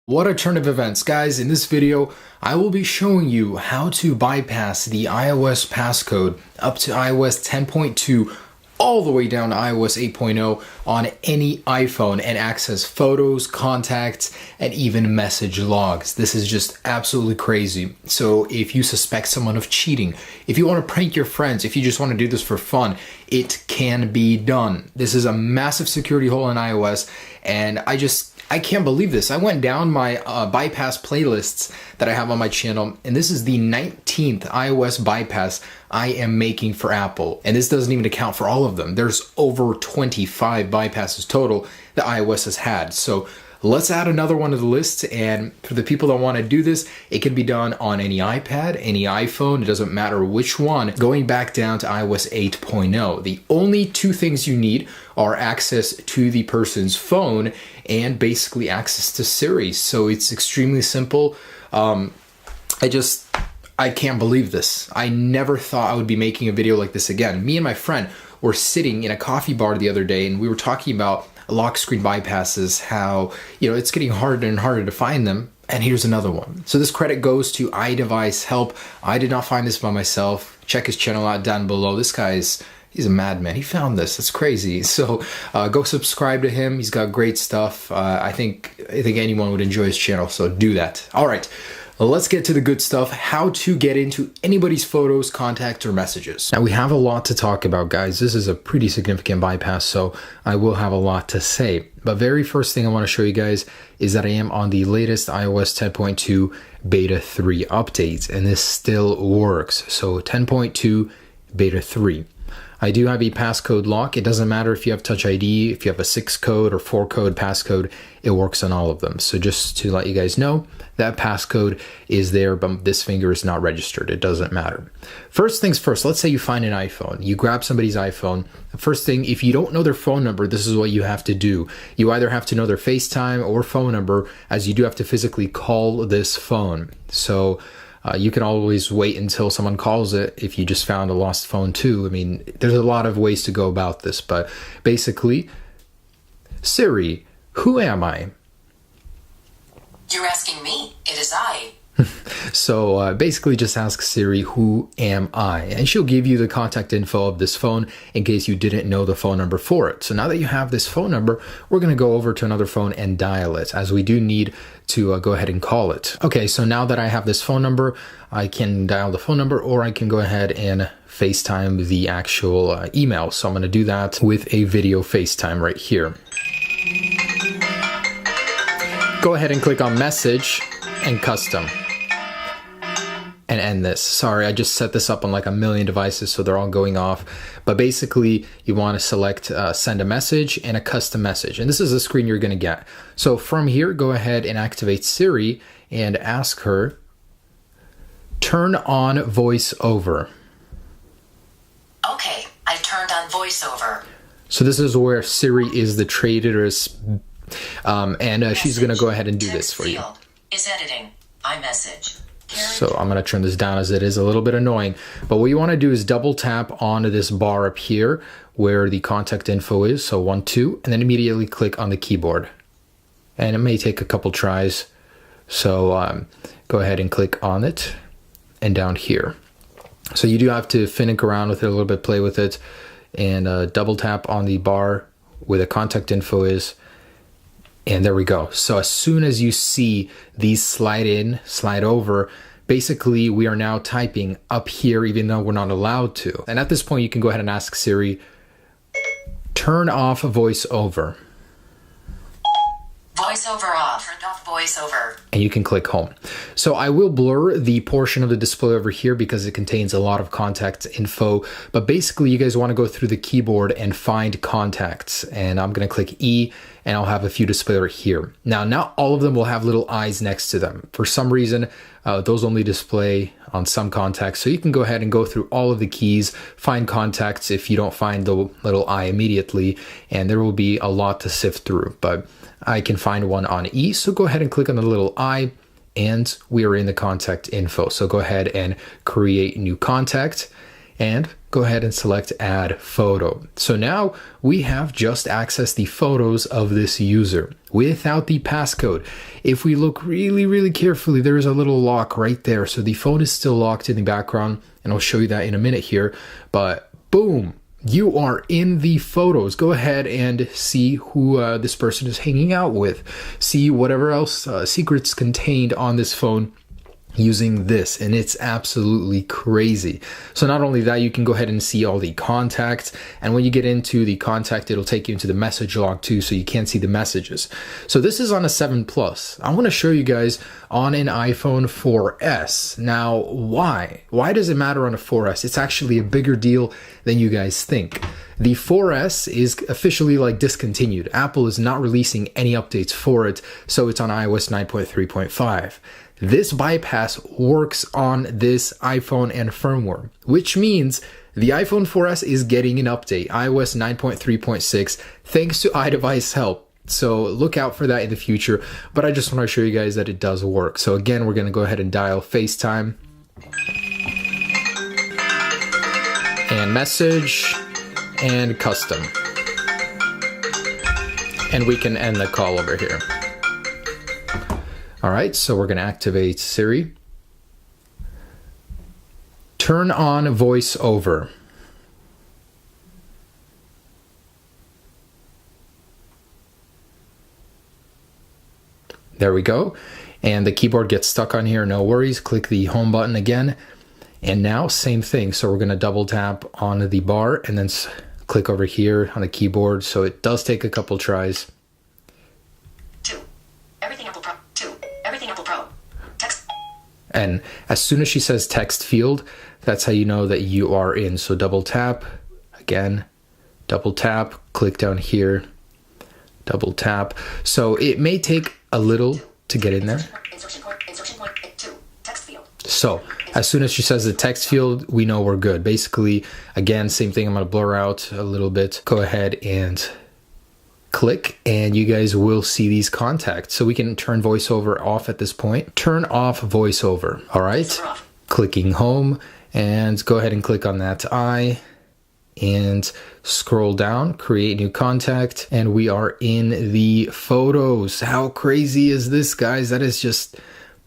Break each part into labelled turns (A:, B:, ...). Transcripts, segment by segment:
A: What a turn of events, guys. In this video, I will be showing you how to bypass the iOS passcode up to iOS 10.2 all the way down to iOS 8.0 on any iPhone and access photos, contacts, and even message logs. This is just absolutely crazy. So if you suspect someone of cheating, if you want to prank your friends, if you just want to do this for fun, it can be done. This is a massive security hole in iOS, and I can't believe this. I went down my bypass playlists that I have on my channel, and this is the 19th iOS bypass I am making for Apple. And this doesn't even account for all of them. There's over 25 bypasses total that iOS has had. So let's add another one to the list. And for the people that want to do this, it can be done on any iPad, any iPhone, it doesn't matter which one, going back down to iOS 8.0. The only two things you need are access to the person's phone and basically access to Siri. So it's extremely simple. I can't believe this. I never thought I would be making a video like this again. Me and my friend were sitting in a coffee bar the other day, and we were talking about lock screen bypasses, how, it's getting harder and harder to find them. And here's another one. So this credit goes to iDevice Help. I did not find this by myself. Check his channel out down below. This guy's he's a madman. He found this. That's crazy. So go subscribe to him. He's got great stuff. I think anyone would enjoy his channel. So do that. All right. Let's get to the good stuff, how to get into anybody's photos, contacts, or messages. Now we have a lot to talk about, guys. This is a pretty significant bypass, so I will have a lot to say. But very first thing I want to show you guys is that I am on the latest iOS 10.2 beta 3 update, and this still works. So 10.2 beta 3. I do have a passcode lock. It doesn't matter if you have Touch ID, if you have a 6-code or 4-code passcode, it works on all of them. So just to let you guys know, that passcode is there, but this finger is not registered. It doesn't matter. First things first, let's say you find an iPhone. You grab somebody's iPhone. The first thing, if you don't know their phone number, this is what you have to do. You either have to know their FaceTime or phone number, as you do have to physically call this phone. So you can always wait until someone calls it if you just found a lost phone too. I mean, there's a lot of ways to go about this, but basically, Siri, who am I?
B: You're asking me. It is I.
A: So basically just ask Siri, who am I? And she'll give you the contact info of this phone in case you didn't know the phone number for it. So now that you have this phone number, we're going to go over to another phone and dial it, as we do need to go ahead and call it. Okay, so now that I have this phone number, I can dial the phone number, or I can go ahead and FaceTime the actual email. So I'm going to do that with a video FaceTime right here. Go ahead and click on message and custom and end this. Sorry, I just set this up on like a million devices, so they're all going off. But basically, you want to select send a message and a custom message. And this is the screen you're going to get. So from here, go ahead and activate Siri and ask her, turn on voiceover.
B: Okay, I've turned on voiceover.
A: So this is where Siri is the traitorous, and she's going to go ahead and do this for you.
B: Is editing. iMessage.
A: So I'm going to turn this down as it is a little bit annoying. But what you want to do is double tap onto this bar up here where the contact info is. So 1, 2, and then immediately click on the keyboard. And it may take a couple tries. So go ahead and click on it and down here. So you do have to finick around with it a little bit, play with it, and double tap on the bar where the contact info is. And there we go. So as soon as you see these slide in, slide over, basically we are now typing up here, even though we're not allowed to. And at this point, you can go ahead and ask Siri, turn off voiceover.
B: Voiceover off. Turned off voiceover.
A: And you can click home. So I will blur the portion of the display over here because it contains a lot of contact info. But basically, you guys want to go through the keyboard and find contacts. And I'm going to click E, and I'll have a few display right here. Now, not all of them will have little eyes next to them. For some reason, those only display on some contacts. So you can go ahead and go through all of the keys, find contacts if you don't find the little eye immediately, and there will be a lot to sift through. But I can find one on E, so go ahead and click on the little eye, and we are in the contact info. So go ahead and create new contact, and go go ahead and select add photo. So now we have just accessed the photos of this user without the passcode. If we look really carefully, there is a little lock right there. So the phone is still locked in the background, and I'll show you that in a minute here, but boom, you are in the photos. Go ahead and see who this person is hanging out with. See whatever else secrets contained on this phone using this, and it's absolutely crazy. So not only that, you can go ahead and see all the contacts, and when you get into the contact, it'll take you into the message log too, so you can't see the messages. So this is on a 7 Plus. I want to show you guys on an iPhone 4S. Now, why does it matter on a 4S? It's actually a bigger deal than you guys think. The 4S is officially like discontinued. Apple is not releasing any updates for it, so it's on iOS 9.3.5. This bypass works on this iPhone and firmware, which means the iPhone 4S is getting an update, iOS 9.3.6, thanks to iDevice help. So look out for that in the future, but I just want to show you guys that it does work. So again, we're going to go ahead and dial FaceTime and message and custom. And we can end the call over here. All right, so we're going to activate Siri. Turn on voiceover. There we go. And the keyboard gets stuck on here, no worries. Click the home button again. And now same thing. So we're going to double tap on the bar and then click over here on the keyboard. So it does take a couple tries. And as soon as she says text field, that's how you know that you are in. So double tap, again, double tap, click down here, double tap. So it may take a little to get in there. So as soon as she says the text field, we know we're good. Basically, again, same thing. I'm going to blur out a little bit. Go ahead and click, and you guys will see these contacts. So we can turn voiceover off at this point. Turn off voiceover. All right. Clicking home, and go ahead and click on that eye and scroll down, create new contact, and we are in the photos. How crazy is this, guys? That is just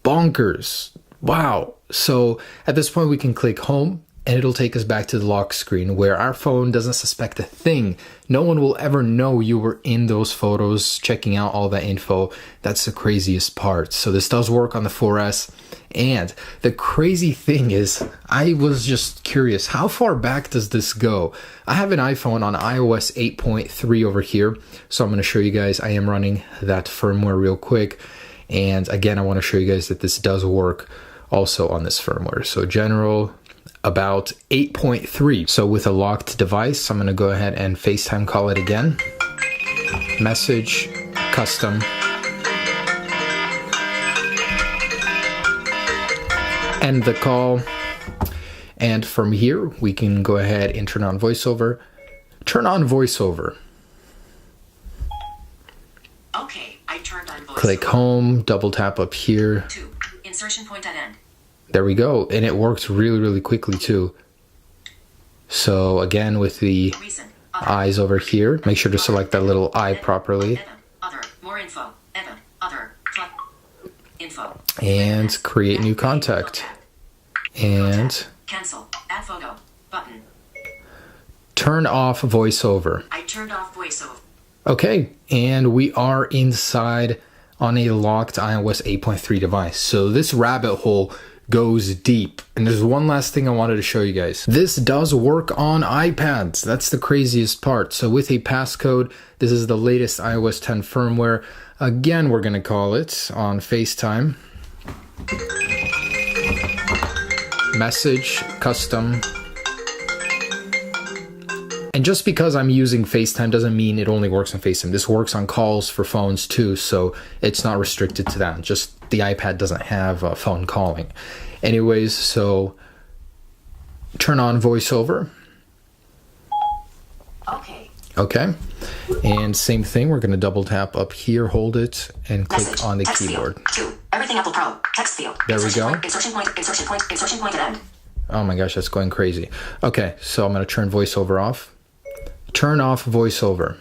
A: bonkers. Wow. So at this point, we can click home, and it'll take us back to the lock screen where our phone doesn't suspect a thing. No one will ever know you were in those photos, checking out all that info. That's the craziest part. So this does work on the 4S. And the crazy thing is, I was just curious, how far back does this go? I have an iPhone on iOS 8.3 over here. So I'm going to show you guys, I am running that firmware real quick. And again, I want to show you guys that this does work also on this firmware. So general, about 8.3. So with a locked device, I'm going to go ahead and FaceTime call it again. Message, custom. End the call. And from here, we can go ahead and turn on voiceover. Turn on voiceover.
B: Okay, I turned on voiceover.
A: Click home, double tap up here.
B: 2. Insertion point at end.
A: There we go. And it works really quickly too. So again, with the eyes over here, make sure to select that little eye properly.
B: Other, more info, other, info.
A: And create new contact. And
B: Cancel, add photo, button.
A: Turn off voiceover.
B: I turned off voiceover.
A: Okay, and we are inside on a locked iOS 8.3 device. So this rabbit hole goes deep. And there's one last thing I wanted to show you guys. This does work on iPads. That's the craziest part. So with a passcode, this is the latest iOS 10 firmware. Again, we're going to call it on FaceTime. Message, custom. And just because I'm using FaceTime doesn't mean it only works on FaceTime. This works on calls for phones too, so it's not restricted to that. Just the iPad doesn't have phone calling. Anyways, so turn on voiceover. Okay. And same thing, we're going to double tap up here, hold it, and click on the keyboard.
B: Everything Apple Pro. Text field.
A: There we go.
B: Insertion point at end.
A: Oh my gosh, that's going crazy. Okay, so I'm going to turn voiceover off. Turn off voiceover.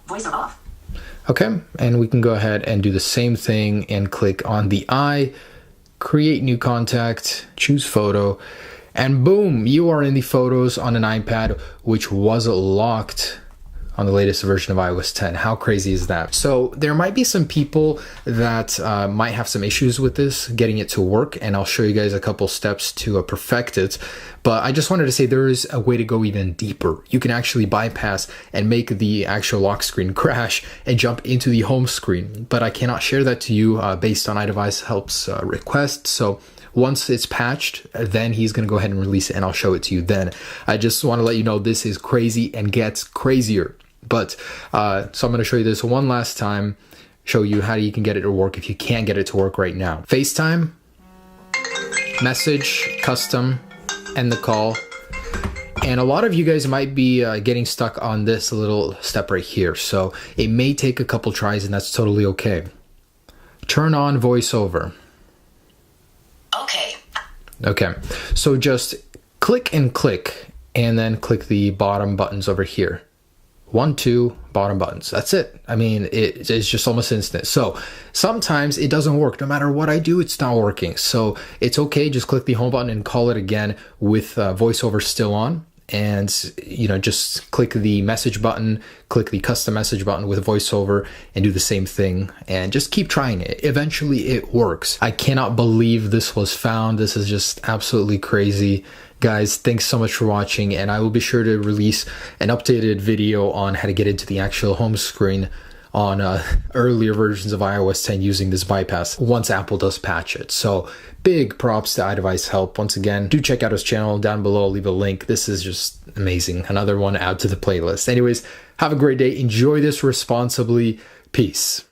B: Voiceover off.
A: Okay, and we can go ahead and do the same thing and click on the eye, create new contact, choose photo, and boom, you are in the photos on an iPad, which was locked on the latest version of iOS 10. How crazy is that? So there might be some people that might have some issues with this, getting it to work, and I'll show you guys a couple steps to perfect it. But I just wanted to say there is a way to go even deeper. You can actually bypass and make the actual lock screen crash and jump into the home screen. But I cannot share that to you based on iDevice Help's request. So once it's patched, then he's going to go ahead and release it, and I'll show it to you then. I just want to let you know this is crazy and gets crazier. But so I'm going to show you this one last time, show you how you can get it to work if you can't get it to work right now. FaceTime, message, custom, end the call. And a lot of you guys might be getting stuck on this little step right here. So it may take a couple tries, and that's totally okay. Turn on voiceover.
B: Okay.
A: Okay, so just click and click, and then click the bottom buttons over here. 1, 2, bottom buttons. That's it. I mean, it's just almost instant. So sometimes it doesn't work. No matter what I do, it's not working. So it's okay. Just click the home button and call it again with voiceover still on. And, you know, just click the message button, click the custom message button with voiceover, and do the same thing. And just keep trying it. Eventually it works. I cannot believe this was found. This is just absolutely crazy. Guys, thanks so much for watching, and I will be sure to release an updated video on how to get into the actual home screen on earlier versions of iOS 10 using this bypass once Apple does patch it. So big props to iDevice Help. Once again, do check out his channel down below. I'll leave a link. This is just amazing. Another one add to the playlist. Anyways, have a great day. Enjoy this responsibly. Peace.